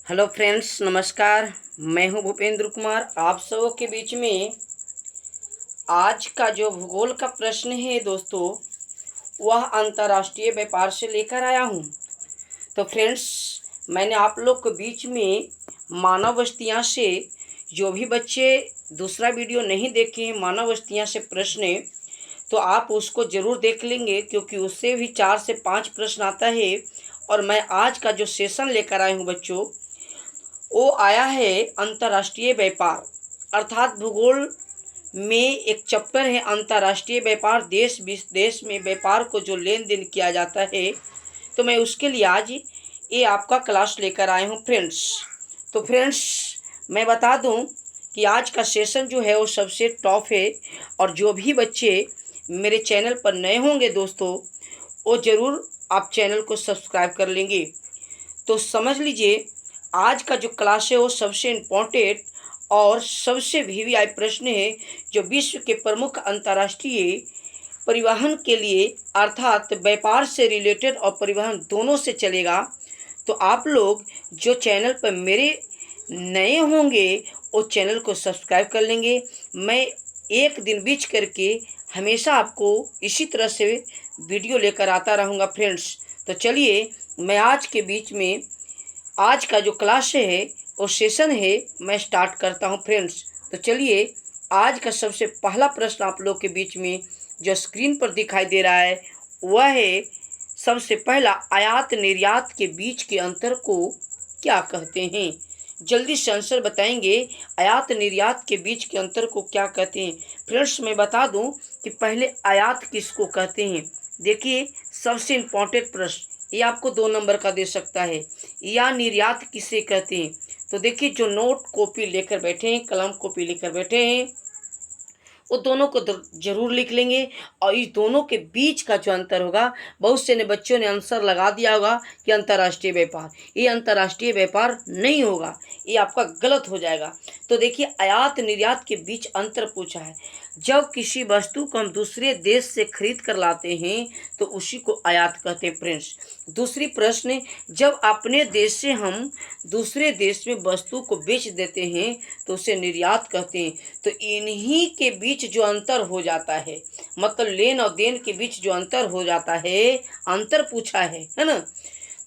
Hello friends, नमस्कार। मैं हूं भूपेंद्र कुमार। आप सबों के बीच में आज का जो भूगोल का प्रश्न है दोस्तों, वह अंतर्राष्ट्रीय व्यापार से लेकर आया हूं। तो फ्रेंड्स, मैंने आप लोग के बीच में मानव बस्तियां से जो भी बच्चे दूसरा वीडियो नहीं देखे हैं, मानव बस्तियां से प्रश्न है, तो आप उसको ज़रूर देख लेंगे, क्योंकि उससे भी 4 से 5 प्रश्न आता है। और मैं आज का जो सेशन लेकर आया हूँ बच्चों, वो आया है अंतर्राष्ट्रीय व्यापार, अर्थात भूगोल में एक चैप्टर है अंतर्राष्ट्रीय व्यापार। देश विदेश में व्यापार को जो लेन देन किया जाता है, तो मैं उसके लिए आज ये आपका क्लास लेकर आया हूँ फ्रेंड्स। तो फ्रेंड्स, मैं बता दूं कि आज का सेशन जो है वो सबसे टॉप है। और जो भी बच्चे मेरे चैनल पर नए होंगे दोस्तों, वो ज़रूर आप चैनल को सब्सक्राइब कर लेंगे। तो समझ लीजिए, आज का जो क्लास है वो सबसे इम्पोर्टेंट और सबसे वीवीआई प्रश्न है, जो विश्व के प्रमुख अंतर्राष्ट्रीय परिवहन के लिए, अर्थात व्यापार से रिलेटेड और परिवहन दोनों से चलेगा। तो आप लोग जो चैनल पर मेरे नए होंगे, वो चैनल को सब्सक्राइब कर लेंगे। मैं एक दिन बीच करके हमेशा आपको इसी तरह से वीडियो लेकर आता रहूँगा फ्रेंड्स। तो चलिए, मैं आज के बीच में आज का जो क्लास है वो सेशन है, मैं स्टार्ट करता हूँ फ्रेंड्स। तो चलिए, आज का सबसे पहला प्रश्न आप लोग के बीच में जो स्क्रीन पर दिखाई दे रहा है, वह है सबसे पहला, आयात निर्यात के बीच के अंतर को क्या कहते हैं? जल्दी से आंसर बताएंगे। आयात निर्यात के बीच के अंतर को क्या कहते हैं? फ्रेंड्स, मैं बता दूं कि पहले आयात किसको कहते हैं। देखिए, सबसे इम्पोर्टेंट प्रश्न ये आपको 2 नंबर का दे सकता है। या निर्यात किसे कहते हैं? तो देखिए, जो नोट कॉपी लेकर बैठे हैं, कलम कॉपी लेकर बैठे हैं, वो दोनों को जरूर लिख लेंगे। और इस दोनों के बीच का जो अंतर होगा, बहुत से ने बच्चों ने आंसर लगा दिया होगा कि अंतर्राष्ट्रीय व्यापार। ये अंतर्राष्ट्रीय व्यापार नहीं होगा, ये आपका गलत हो जाएगा। तो देखिए, आयात निर्यात के बीच अंतर पूछा है। जब किसी वस्तु को हम दूसरे देश से खरीद कर लाते हैं, तो उसी को आयात कहते हैं फ्रेंड्स। दूसरी प्रश्न, जब अपने देश से हम दूसरे देश में वस्तु को बेच देते हैं, तो उसे निर्यात कहते हैं। तो इन्हीं के बीच जो अंतर हो जाता है, मतलब लेन और देन के बीच जो अंतर हो जाता है, अंतर पूछा है ना,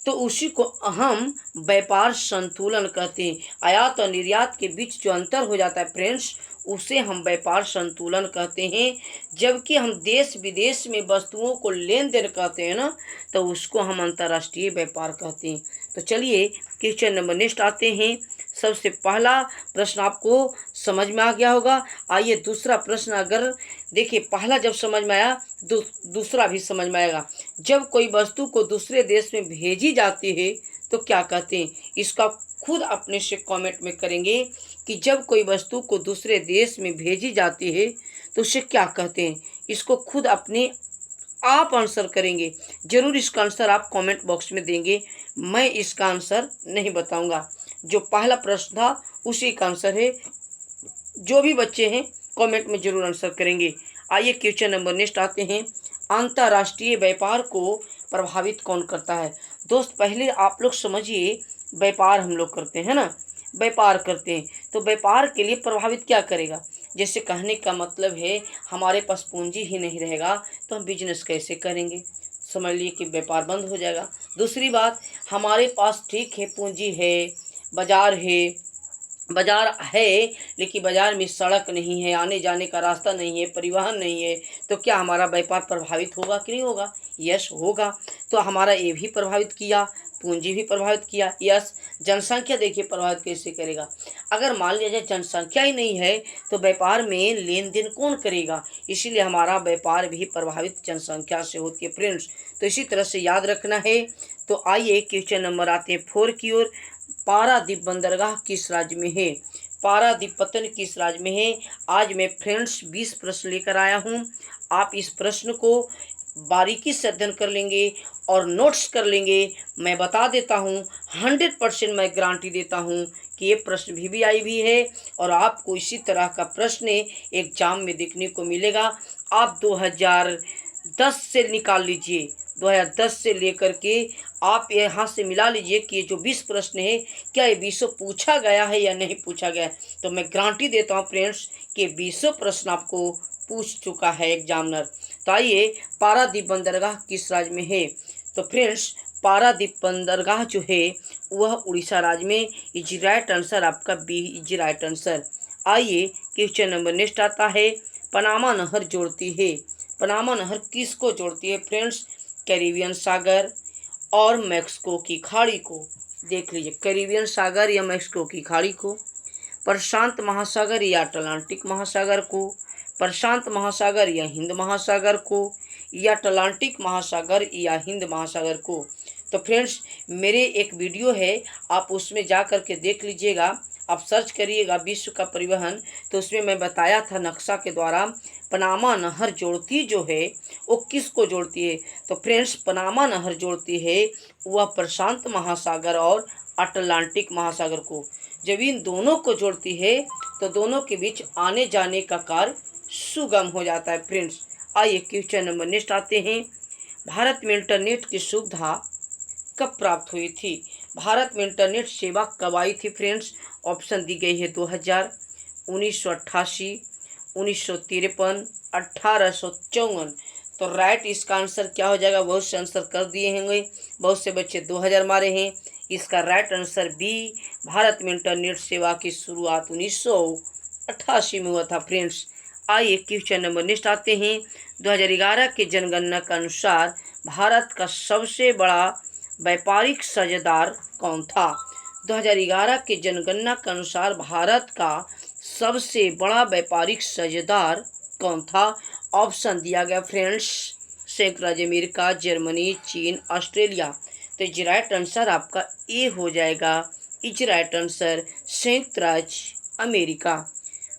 तो उसी को हम व्यापार संतुलन कहते हैं। आयात और निर्यात के बीच जो अंतर हो जाता है फ्रेंड्स, उसे हम व्यापार संतुलन कहते हैं। जबकि हम देश विदेश में वस्तुओं को लेन देन कहते हैं ना, तो उसको हम अंतर्राष्ट्रीय व्यापार कहते हैं। तो चलिए, क्वेश्चन नंबर नेक्स्ट आते हैं। सबसे पहला प्रश्न आपको समझ में आ गया होगा। आइए दूसरा प्रश्न, अगर देखिए पहला जब समझ में आया, दूसरा भी समझ में आएगा। जब कोई वस्तु को दूसरे देश में भेजी जाती है, तो क्या कहते हैं? इसका खुद अपने से कमेंट में करेंगे कि जब कोई वस्तु को दूसरे देश में भेजी जाती है, तो उसे क्या कहते हैं। इसको खुद अपने आप आंसर करेंगे। जरूर इसका आंसर आप कमेंट बॉक्स में देंगे। मैं इसका आंसर नहीं बताऊंगा। जो पहला प्रश्न था उसी का आंसर है। जो भी बच्चे हैं कमेंट में जरूर आंसर करेंगे। आइए क्वेश्चन नंबर नेक्स्ट आते हैं। अंतर्राष्ट्रीय व्यापार को प्रभावित कौन करता है? दोस्त, पहले आप लोग समझिए, व्यापार हम लोग करते हैं ना, व्यापार करते हैं, तो व्यापार के लिए प्रभावित क्या करेगा? जैसे कहने का मतलब है, हमारे पास पूंजी ही नहीं रहेगा तो हम बिजनेस कैसे करेंगे? समझ लिए कि व्यापार बंद हो जाएगा। दूसरी बात, हमारे पास ठीक है पूंजी है, बाजार है, बाजार है, लेकिन बाजार में सड़क नहीं है, आने जाने का रास्ता नहीं है, परिवहन नहीं है, तो क्या हमारा व्यापार प्रभावित होगा कि नहीं होगा? यस, होगा। तो हमारा ये भी प्रभावित किया, पूंजी भी प्रभावित किया। यस, जनसंख्या देखिए प्रभावित कैसे करेगा। अगर मान लिया जाए जनसंख्या ही नहीं है, तो व्यापार में लेन देन कौन करेगा? इसीलिए हमारा व्यापार भी प्रभावित जनसंख्या से होती है फ्रेंड्स। तो इसी तरह से याद रखना है। तो आइए क्वेश्चन नंबर आते हैं 4 की ओर। पारादीप बंदरगाह किस राज्य में है? पारादीप पत्तन किस राज्य में है? आज मैं फ्रेंड्स 20 प्रश्न लेकर आया हूँ। आप इस प्रश्न को बारीकी से अध्ययन कर लेंगे और नोट्स कर लेंगे। मैं बता देता हूँ, 100% मैं गारंटी देता हूँ कि ये प्रश्न वीवीआई भी है, और आपको इसी तरह का प्रश्न एग्जाम में देखने को मिलेगा। आप 2010 से निकाल लीजिए, 2010 से लेकर के आप यहाँ से मिला लीजिए कि ये जो 20 प्रश्न है, क्या ये 20 पूछा गया है या नहीं पूछा गया है। तो मैं गारंटी देता हूँ फ्रेंड्स कि 20 प्रश्न आपको पूछ चुका है एग्जामिनर। तो आइए, पारादीप बंदरगाह किस राज्य में है। तो फ्रेंड्स, पारादीप बंदरगाह जो है वह उड़ीसा राज्य में। इज राइट आंसर आपका बी इज राइट आंसर। आइए, क्वेश्चन नंबर नेक्स्ट आता है, पनामा नहर जोड़ती है। पनामा नहर किसको जोड़ती है फ्रेंड्स? कैरिबियन सागर और मैक्सिको की खाड़ी को। देख लीजिए, कैरिबियन सागर या मैक्सिको की खाड़ी को, प्रशांत महासागर या अटलांटिक महासागर को, प्रशांत महासागर या हिंद महासागर को, या अटलांटिक महासागर या हिंद महासागर को। तो फ्रेंड्स, मेरे एक वीडियो है, आप उसमें जा कर के देख लीजिएगा। आप सर्च करिएगा विश्व का परिवहन, तो उसमें मैं बताया था नक्शा के द्वारा पनामा नहर जोड़ती जो है वो किसको जोड़ती है। तो फ्रेंड्स, पनामा नहर जोड़ती है वह प्रशांत महासागर और अटलांटिक महासागर को। जब इन दोनों को जोड़ती है तो दोनों के बीच आने जाने का कार्य सुगम हो जाता है फ्रेंड्स। आइए, क्वेश्चन नंबर नेक्स्ट आते हैं, भारत में इंटरनेट की सुविधा कब प्राप्त हुई थी? भारत में इंटरनेट सेवा कब आई थी फ्रेंड्स? ऑप्शन दी गई है 2000, 1988, 1953, 1854। तो राइट इसका आंसर क्या हो जाएगा? बहुत से आंसर कर दिए होंगे, बहुत से बच्चे 2000 मारे हैं। इसका राइट आंसर बी, भारत में इंटरनेट सेवा की शुरुआत 1988 में हुआ था फ्रेंड्स। आइए, क्वेश्चन नंबर नेक्स्ट आते हैं, 2011 के जनगणना के अनुसार भारत का सबसे बड़ा व्यापारिक साझेदार कौन था? 2011 के जनगणना के अनुसार भारत का सबसे बड़ा व्यापारिक साझेदार कौन था? ऑप्शन दिया गया फ्रेंड्स, संयुक्त राज्य अमेरिका, जर्मनी, चीन, ऑस्ट्रेलिया। तो इज राइट आंसर आपका ए हो जाएगा। इज राइट आंसर संयुक्त राज्य अमेरिका।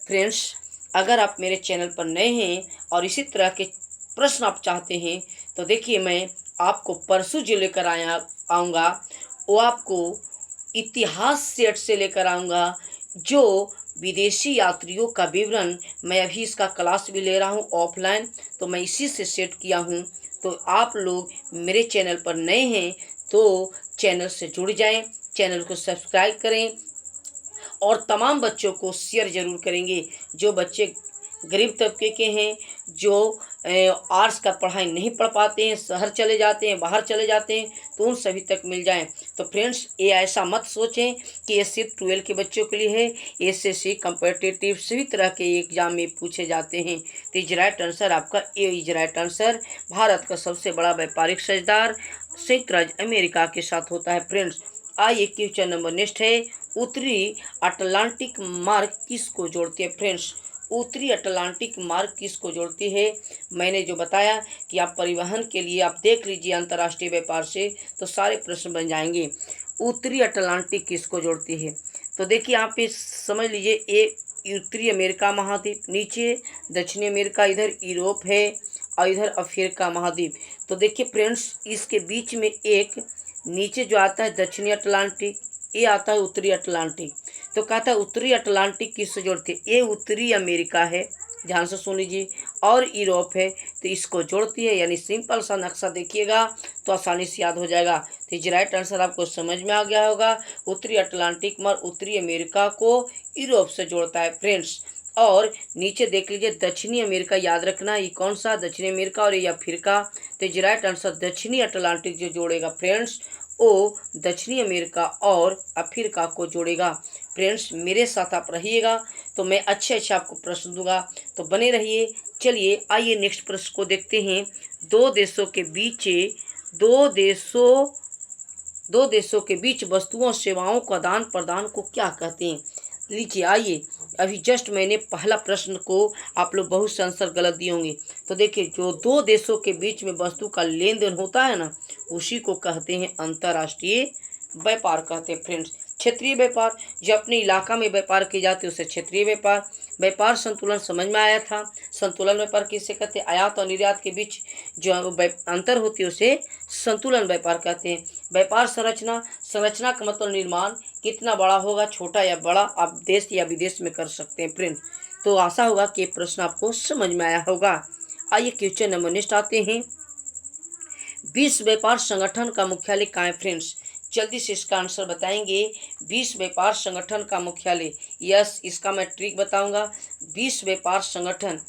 फ्रेंड्स, अगर आप मेरे चैनल पर नए हैं और इसी तरह के प्रश्न आप चाहते हैं तो देखिए, मैं आपको परसों जो लेकर आऊँगा वो आपको इतिहास सेट से लेकर आऊँगा, जो विदेशी यात्रियों का विवरण। मैं अभी इसका क्लास भी ले रहा हूँ ऑफलाइन, तो मैं इसी से सेट किया हूँ। तो आप लोग मेरे चैनल पर नए हैं तो चैनल से जुड़ जाएं, चैनल को सब्सक्राइब करें और तमाम बच्चों को शेयर ज़रूर करेंगे। जो बच्चे गरीब तबके के हैं, जो आर्ट्स का पढ़ाई नहीं पढ़ पाते हैं, शहर चले जाते हैं, बाहर चले जाते हैं, तो उन सभी तक मिल जाएं। तो फ्रेंड्स, ये ऐसा मत सोचें कि ये सिर्फ 12 के बच्चों के लिए है। एसएससी कम्पिटिटिव सभी तरह के एग्जाम में पूछे जाते हैं। तो इज राइट आंसर आपका ए इज राइट आंसर। भारत का सबसे बड़ा व्यापारिक साझेदार संयुक्त राज्य अमेरिका के साथ होता है फ्रेंड्स। आइए, क्वेश्चन नंबर नेक्स्ट है, उत्तरी अटलांटिक मार्ग किसको जोड़ती है फ्रेंड्स? उत्तरी अटलांटिक मार्ग किसको जोड़ती है? मैंने जो बताया कि आप परिवहन के लिए आप देख लीजिए अंतर्राष्ट्रीय व्यापार से, तो सारे प्रश्न बन जाएंगे। उत्तरी अटलांटिक किसको जोड़ती है? तो देखिए, यहाँ पे समझ लीजिए, एक उत्तरी अमेरिका महाद्वीप, नीचे दक्षिणी अमेरिका, इधर यूरोप है और इधर अफ्रीका महाद्वीप। तो देखिए फ्रेंड्स, इसके बीच में एक नीचे जो आता है दक्षिणी अटलांटिक, ये आता है उत्तरी अटलांटिक। तो कहता है उत्तरी अटलांटिक किससे जोड़ती है? ये उत्तरी अमेरिका है, ध्यान से सुन लीजिए, और यूरोप है, तो इसको जोड़ती है। यानी सिंपल सा नक्शा देखिएगा तो आसानी से याद हो जाएगा। तो इज राइट आंसर आपको समझ में आ गया होगा। उत्तरी अटलांटिक मार्ग उत्तरी अमेरिका को यूरोप से जोड़ता है फ्रेंड्स। और नीचे देख लीजिए दक्षिणी अमेरिका, याद रखना ये कौन सा, दक्षिणी अमेरिका और ये अफ्रीका। तो इज राइट आंसर दक्षिणी अटलांटिक जो जोड़ेगा फ्रेंड्स, वो दक्षिणी अमेरिका और अफ्रीका को जोड़ेगा। फ्रेंड्स, मेरे साथ आप रहिएगा तो मैं अच्छे अच्छे आपको प्रश्न दूंगा, तो बने रहिए। चलिए, आइए नेक्स्ट प्रश्न को देखते हैं। दो देशों के बीच दो देशों के बीच वस्तुओं और सेवाओं का आदान प्रदान को क्या कहते हैं? लीजिए, आइए, अभी जस्ट मैंने पहला प्रश्न को आप लोग बहुत से आंसर गलत दिए होंगे। तो देखिए, जो दो देशों के बीच में वस्तु का लेन देन होता है ना, उसी को कहते हैं अंतर्राष्ट्रीय व्यापार कहते हैं फ्रेंड्स। क्षेत्रीय व्यापार, जो अपने इलाका में व्यापार किए जाते हैं उसे क्षेत्रीय व्यापार। व्यापार संतुलन समझ में आया था। संतुलन व्यापार किसे कहते हैं? आयात और निर्यात के बीच जो अंतर होती है उसे संतुलन व्यापार कहते हैं। व्यापार संरचना, संरचना का मतलब निर्माण, कितना बड़ा होगा, छोटा या बड़ा, आप देश या विदेश में कर सकते हैं फ्रेंड। तो आशा होगा कि प्रश्न आपको समझ में आया होगा। आइए, क्वेश्चन नंबर नेक्स्ट आते हैं, विश्व व्यापार संगठन का मुख्यालय कहाँ है फ्रेंड्स? जल्दी से इसका आंसर बताएंगे। विश्व व्यापार संगठन का मुख्यालय, यस, इसका मैं ट्रिक बताऊंगा। विश्व व्यापार संगठन,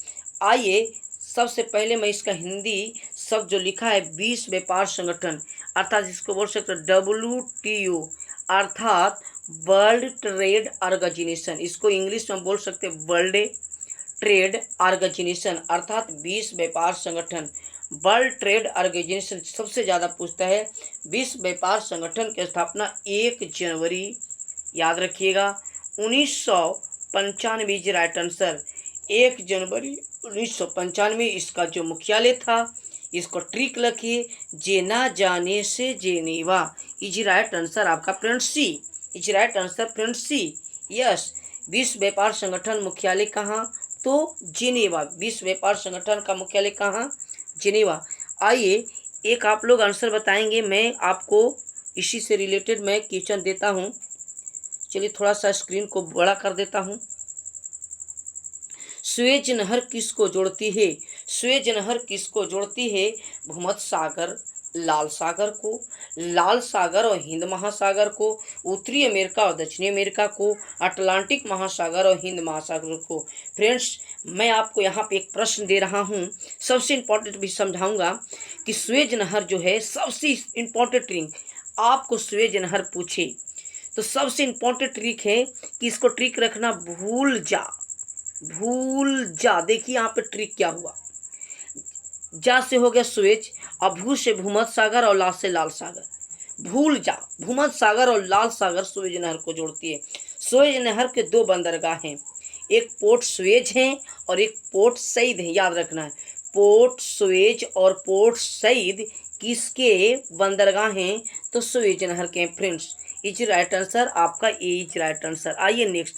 आइए सबसे पहले मैं इसका हिंदी शब्द जो लिखा है विश्व व्यापार संगठन, अर्थात इसको बोल सकते हैं WTO, अर्थात वर्ल्ड ट्रेड ऑर्गेनाइजेशन। इसको इंग्लिश में बोल सकते हैं वर्ल्ड ट्रेड ऑर्गेनाइजेशन, अर्थात विश्व व्यापार संगठन। वर्ल्ड ट्रेड ऑर्गेनाइजेशन सबसे ज़्यादा पूछता है। विश्व व्यापार संगठन की स्थापना 1 जनवरी, याद रखिएगा, 1995, राइट आंसर 1 जनवरी 1995 इसका जो मुख्यालय था। इसको ट्रिक रखिए, जेना जाने से जेनेवा, इज राइट आंसर आपका friends C, is right answer friends C, yes. विश्व व्यापार संगठन मुख्यालय कहाँ? तो जिनेवा। विश्व व्यापार संगठन का मुख्यालय कहाँ? जिनेवा। आइए एक आप लोग आंसर बताएंगे, मैं आपको इसी से रिलेटेड मैं क्वेश्चन देता हूँ। चलिए थोड़ा सा स्क्रीन को बड़ा कर देता हूँ। सुएज नहर किसको जोड़ती है? सुएज नहर किसको जोड़ती है? भूमध्य सागर, लाल सागर को, लाल सागर और हिंद महासागर को, उत्तरी अमेरिका और दक्षिणी अमेरिका को, अटलांटिक महासागर और हिंद महासागर को। फ्रेंड्स मैं आपको यहाँ पे एक प्रश्न दे रहा हूँ, सबसे इम्पोर्टेंट भी समझाऊंगा कि सुएज नहर जो है, सबसे इम्पोर्टेंट ट्रिक, आपको सुएज नहर पूछे तो सबसे इम्पोर्टेंट ट्रिक है कि इसको ट्रिक रखना, भूल जा, भूल जा। देखिए यहाँ पे ट्रिक क्या हुआ, जा से हो गया सुएज, और भू से भूमध्य सागर और लाल से लाल सागर। भूल जा, भूमध्य सागर और लाल सागर सुएज नहर को जोड़ती है। सुएज नहर के 2 बंदरगाह हैं, एक पोर्ट सुएज है और एक पोर्ट सईद है, याद रखना है। पोर्ट सुएज और पोर्ट सईद किसके बंदरगाह हैं? तो सुएज नहर के फ्रेंड्स, इज राइट आंसर आपका, ए इज राइट आंसर। आइए नेक्स्ट,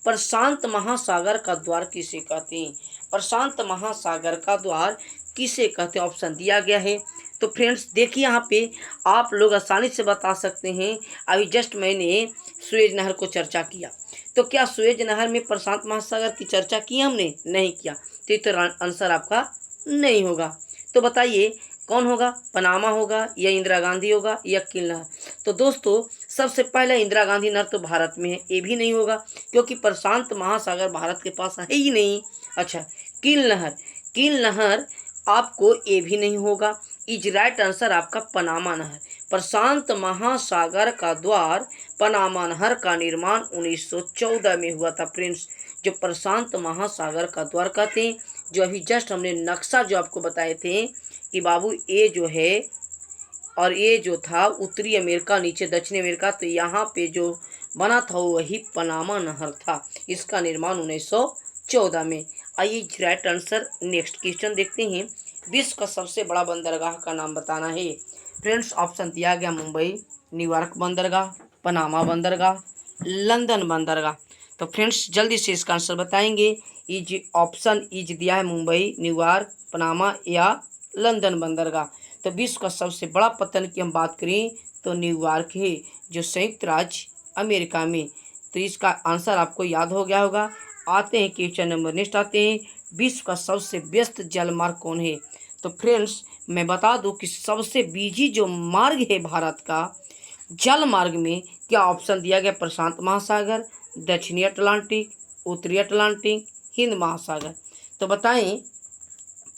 प्रशांत महासागर का द्वार किसे कहते हैं? प्रशांत महासागर का द्वार किसे कहते हैं? ऑप्शन दिया गया है। तो फ्रेंड्स देखिए यहाँ पे आप लोग आसानी से बता सकते हैं। अभी जस्ट मैंने सुएज नहर को चर्चा किया, तो क्या सुएज नहर में प्रशांत महासागर की चर्चा की हमने? नहीं किया, तो आंसर आपका नहीं होगा। तो बताइए कौन होगा? पनामा होगा या इंदिरा गांधी होगा या कील नहर? तो दोस्तों सबसे पहले इंदिरा गांधी नहर तो भारत में है, ये भी नहीं होगा क्योंकि प्रशांत महासागर भारत के पास है ही नहीं। अच्छा, कील नहर, कील नहर आपको ये भी नहीं होगा। इज राइट आंसर आपका पनामा नहर। प्रशांत महासागर का द्वार पनामा नहर का निर्माण 1914 में हुआ था फ्रेंड्स। जो प्रशांत महासागर का द्वार कहते हैं, जो अभी जस्ट हमने नक्शा जो आपको बताए थे कि बाबू ये जो है और ये जो था उत्तरी अमेरिका, नीचे दक्षिणी अमेरिका, तो यहाँ पे जो बना था वही पनामा नहर था। इसका निर्माण 1914 में। आइए राइट आंसर नेक्स्ट क्वेश्चन देखते हैं। विश्व का सबसे बड़ा बंदरगाह का नाम बताना है फ्रेंड्स। ऑप्शन दिया गया, मुंबई, न्यूयॉर्क बंदरगाह, पनामा बंदरगाह, लंदन बंदरगाह। तो फ्रेंड्स जल्दी से इसका आंसर बताएंगे। इज ऑप्शन इज दिया है मुंबई, न्यूयॉर्क, पनामा या लंदन बंदरगाह। तो विश्व का सबसे बड़ा पत्तन की हम बात करें तो न्यूयॉर्क है, जो संयुक्त राज्य अमेरिका में। तो इसका आंसर आपको याद हो गया होगा। आते हैं क्वेश्चन नंबर नेक्स्ट आते हैं, विश्व का सबसे व्यस्त जलमार्ग कौन है? तो फ्रेंड्स मैं बता दूं कि सबसे बिजी जो मार्ग है भारत का जल मार्ग में, क्या ऑप्शन दिया गया? प्रशांत महासागर, दक्षिणी अटलांटिक, उत्तरी अटलांटिक, हिंद महासागर। तो बताएं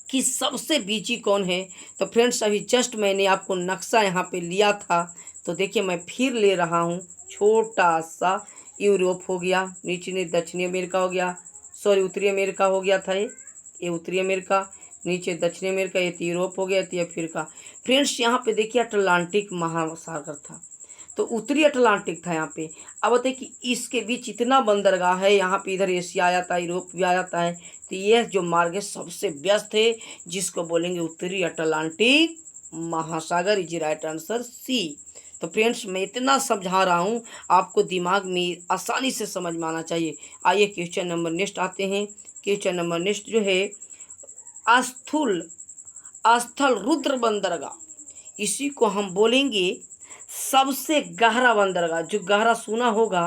कि सबसे बिजी कौन है? तो फ्रेंड्स अभी जस्ट मैंने आपको नक्शा यहाँ पे लिया था, तो देखिए मैं फिर ले रहा हूँ। छोटा सा यूरोप हो गया, नीचे दक्षिणी अमेरिका हो गया, सॉरी उत्तरी अमेरिका हो गया था, ये उत्तरी अमेरिका, नीचे दक्षिणी अमेरिका, ये यूरोप हो गया, ये अफ्रीका। फ्रेंड्स यहाँ पे देखिए अटलांटिक महासागर था, तो उत्तरी अटलांटिक था यहाँ पे। अब बताइए कि इसके बीच इतना बंदरगाह है, यहाँ पे इधर एशिया आ जाता है, यूरोप भी आ जाता है, तो यह जो मार्ग है सबसे व्यस्त है, जिसको बोलेंगे उत्तरी अटलांटिक महासागर। Is right answer C. तो फ्रेंड्स मैं इतना समझा रहा हूँ, आपको दिमाग में आसानी से समझ में आना चाहिए। आइए क्वेश्चन नंबर नेक्स्ट आते हैं। क्वेश्चन नंबर नेक्स्ट जो है स्थल रुद्र बंदरगाह, इसी को हम बोलेंगे सबसे गहरा बंदरगाह। जो गहरा सुना होगा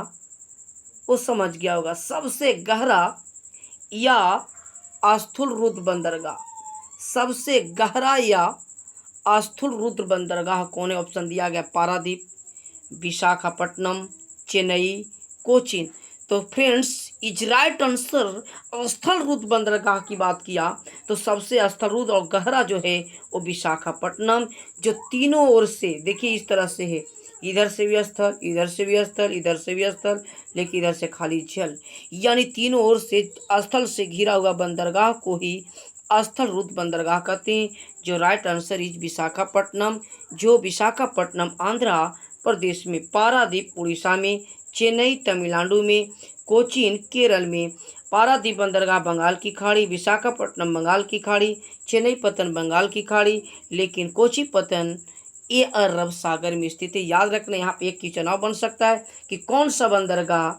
वो समझ गया होगा, सबसे गहरा या स्थल रुद्र बंदरगाह, सबसे गहरा या स्थूल रुद्र बंदरगाह कौन है? ऑप्शन दिया गया पारादीप, विशाखापट्टनम, चेन्नई, कोचीन। तो फ्रेंड्स इज राइट आंसर स्थल रुद्र बंदरगाह की बात किया तो सबसे स्थल रुद्र और गहरा जो है वो विशाखापट्टनम, जो तीनों ओर से देखिए इस तरह से है, इधर से भी स्थल, इधर से भी स्थल, इधर से भी स्थल, लेकिन इधर से खाली जल, यानी तीनों ओर से स्थल से घिरा हुआ बंदरगाह को ही स्थल रुद्र बंदरगाह कहते हैं। जो राइट आंसर इज विशाखापट्टनम, जो विशाखापट्टनम आंध्र प्रदेश में, पारादीप उड़ीसा में, चेन्नई तमिलनाडु में, कोचीन केरल में। पारादीप बंदरगाह बंगाल की खाड़ी, विशाखापट्टनम बंगाल की खाड़ी, चेन्नई पत्तन बंगाल की खाड़ी, लेकिन कोची पत्तन ये अरब सागर में स्थित है। याद रखना यहाँ पे एक की चुनाव बन सकता है कि कौन सा बंदरगाह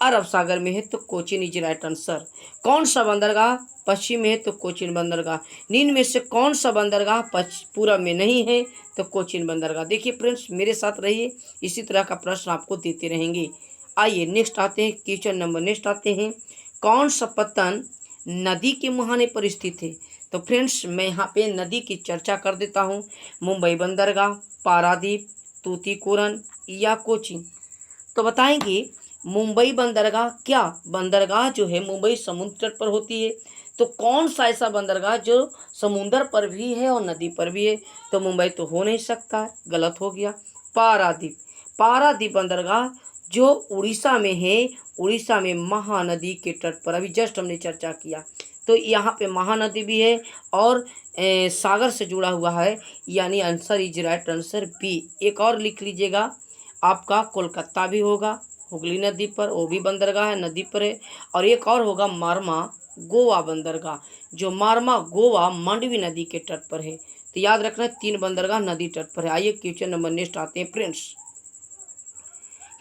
अरब सागर में है, तो कोचीन इज राइट आंसर। कौन सा बंदरगाह पश्चिम में है, तो कोचीन बंदरगाह। निम्न में से कौन सा बंदरगाह पूरब में नहीं है, तो कोचीन बंदरगाह। देखिए फ्रेंड्स मेरे साथ रहिए, इसी तरह का प्रश्न आपको देते रहेंगे। आइए नेक्स्ट आते हैं, क्वेश्चन नंबर नेक्स्ट आते हैं, कौन सा पत्तन नदी के मुहाने पर स्थित है? तो फ्रेंड्स मैं यहाँ पे नदी की चर्चा कर देता हूँ। मुंबई बंदरगाह, पारादीप, तूतीकोरन या कोचीन। तो बताएंगे मुंबई बंदरगाह, क्या बंदरगाह जो है मुंबई समुद्र तट पर होती है? तो कौन सा ऐसा बंदरगाह जो समुद्र पर भी है और नदी पर भी है? तो मुंबई तो हो नहीं सकता, गलत हो गया। पारादीप, पारादीप बंदरगाह जो उड़ीसा में है, उड़ीसा में महानदी के तट पर, अभी जस्ट हमने चर्चा किया। तो यहाँ पे महानदी भी है और सागर से जुड़ा हुआ है, यानी answer is right answer B. एक और लिख लीजिएगा, आपका कोलकाता भी होगा हुगली नदी पर, वो भी बंदरगाह है, नदी पर है। और एक और होगा मारमा गोवा बंदरगाह, जो मारमा गोवा मांडवी नदी के तट पर है। तो याद रखना 3 बंदरगाह नदी तट पर है। आइए क्वेश्चन नंबर नेक्स्ट आते हैं फ्रेंड्स,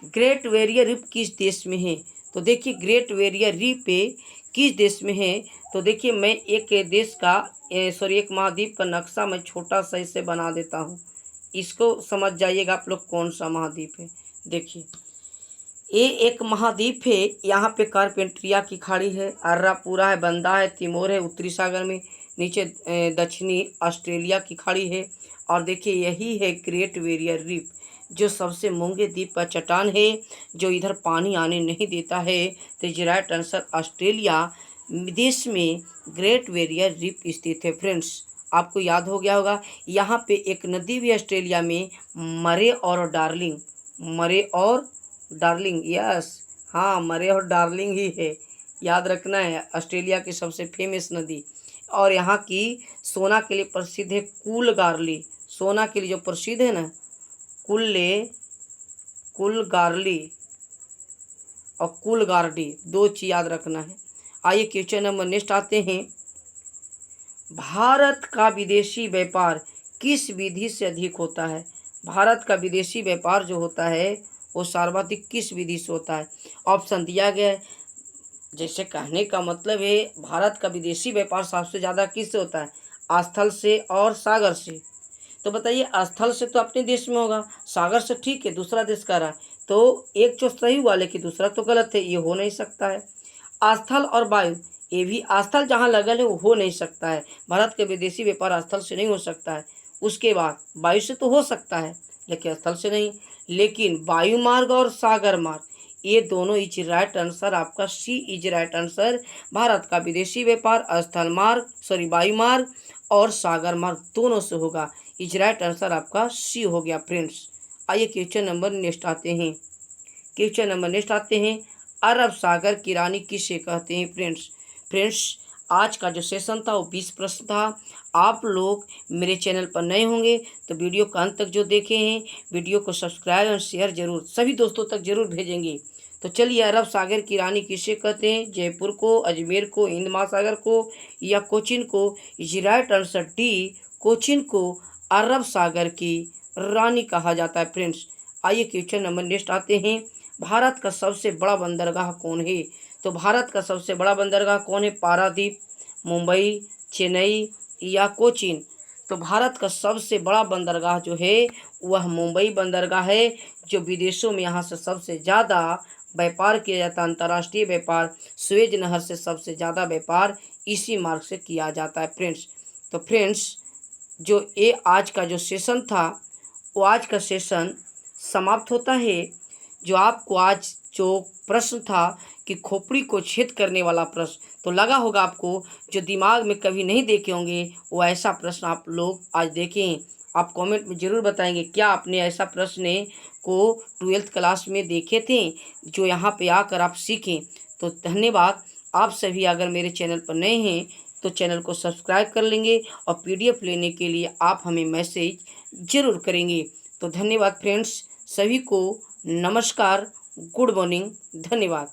ग्रेट बैरियर रीफ किस देश में है? तो देखिए ग्रेट बैरियर रीफ पे किस देश में है? तो देखिए मैं एक देश का एक महाद्वीप का नक्शा मैं छोटा सा इसे बना देता हूँ, इसको समझ जाइएगा आप लोग कौन सा महाद्वीप है। देखिए ये एक महाद्वीप है, यहाँ पे कारपेंट्रिया की खाड़ी है, अर्रापूरा है, बंदा है, तिमोर है उत्तरी सागर में, नीचे दक्षिणी ऑस्ट्रेलिया की खाड़ी है। और देखिए यही है ग्रेट बैरियर रीफ, जो सबसे मूंगे द्वीप का चट्टान है, जो इधर पानी आने नहीं देता है। तो राइट आंसर ऑस्ट्रेलिया देश में ग्रेट बैरियर रीफ स्थित है। फ्रेंड्स आपको याद हो गया होगा, यहाँ पे एक नदी भी ऑस्ट्रेलिया में, मरे और डार्लिंग, मरे और डार्लिंग, यस हाँ मरे और डार्लिंग ही है, याद रखना है। ऑस्ट्रेलिया की सबसे फेमस नदी, और यहाँ की सोना के लिए प्रसिद्ध है कूलगारली, सोना के लिए जो प्रसिद्ध है ना, कूलगारली और कूलगारडी, 2 चीज याद रखना है। आइए क्वेश्चन नंबर नेक्स्ट आते हैं, भारत का विदेशी व्यापार किस विधि से अधिक होता है? भारत का विदेशी व्यापार जो होता है वो सर्वाधिक किस विधि से होता है? ऑप्शन दिया गया है, जैसे कहने का मतलब है भारत का विदेशी व्यापार सबसे ज़्यादा किससे होता है? स्थल से और सागर से। तो बताइए स्थल से तो अपने देश में होगा, सागर से ठीक है दूसरा देश का रहा, तो एक जो सही हुआ लेकिन दूसरा तो गलत है, ये हो नहीं सकता है। स्थल और वायु, ये भी स्थल जहाँ लगल है वो हो नहीं सकता है, भारत के विदेशी व्यापार स्थल से नहीं हो सकता है। उसके बाद वायु से तो हो सकता है लेकिन स्थल से नहीं, लेकिन वायु मार्ग और सागर मार्ग ये दोनों इज राइट आंसर, आपका सी इज राइट आंसर। भारत का विदेशी व्यापार स्थल मार्ग वायु मार्ग और सागर मार्ग दोनों से होगा, इज राइट आंसर आपका सी हो गया। फ्रेंड्स आइए क्वेश्चन नंबर नेक्स्ट आते हैं, क्वेश्चन नंबर नेक्स्ट आते हैं, अरब सागर की रानी किसे कहते हैं? फ्रेंड्स आज का जो सेशन था वो 20 प्रश्न था। आप लोग मेरे चैनल पर नए होंगे तो वीडियो का अंत तक जो देखे हैं, वीडियो को सब्सक्राइब और शेयर जरूर सभी दोस्तों तक जरूर भेजेंगे। तो चलिए अरब सागर की रानी किसे कहते हैं? जयपुर को, अजमेर को, हिंद महासागर को या कोचीन को? Is right answer D, Cochin को अरब सागर की रानी कहा जाता है। फ्रेंड्स आइए क्वेश्चन नंबर नेक्स्ट आते हैं, भारत का सबसे बड़ा बंदरगाह कौन है? तो भारत का सबसे बड़ा बंदरगाह कौन है? पारादीप, मुंबई, चेन्नई या कोचीन? तो भारत का सबसे बड़ा बंदरगाह जो है वह मुंबई बंदरगाह है, जो विदेशों में यहाँ से सबसे ज़्यादा व्यापार किया जाता है। अंतर्राष्ट्रीय व्यापार सुएज नहर से सबसे ज़्यादा व्यापार इसी मार्ग से किया जाता है। फ्रेंड्स तो फ्रेंड्स जो ये आज का जो सेशन था वो आज का सेशन समाप्त होता है। जो आपको आज जो प्रश्न था कि खोपड़ी को छेद करने वाला प्रश्न, तो लगा होगा आपको, जो दिमाग में कभी नहीं देखे होंगे वो ऐसा प्रश्न आप लोग आज देखें। आप कमेंट में ज़रूर बताएंगे क्या आपने ऐसा प्रश्न को 12th क्लास में देखे थे, जो यहाँ पे आकर आप सीखें। तो धन्यवाद। आप सभी अगर मेरे चैनल पर नए हैं तो चैनल को सब्सक्राइब कर लेंगे और पीडीएफ लेने के लिए आप हमें मैसेज ज़रूर करेंगे। तो धन्यवाद फ्रेंड्स, सभी को नमस्कार, गुड मॉर्निंग, धन्यवाद।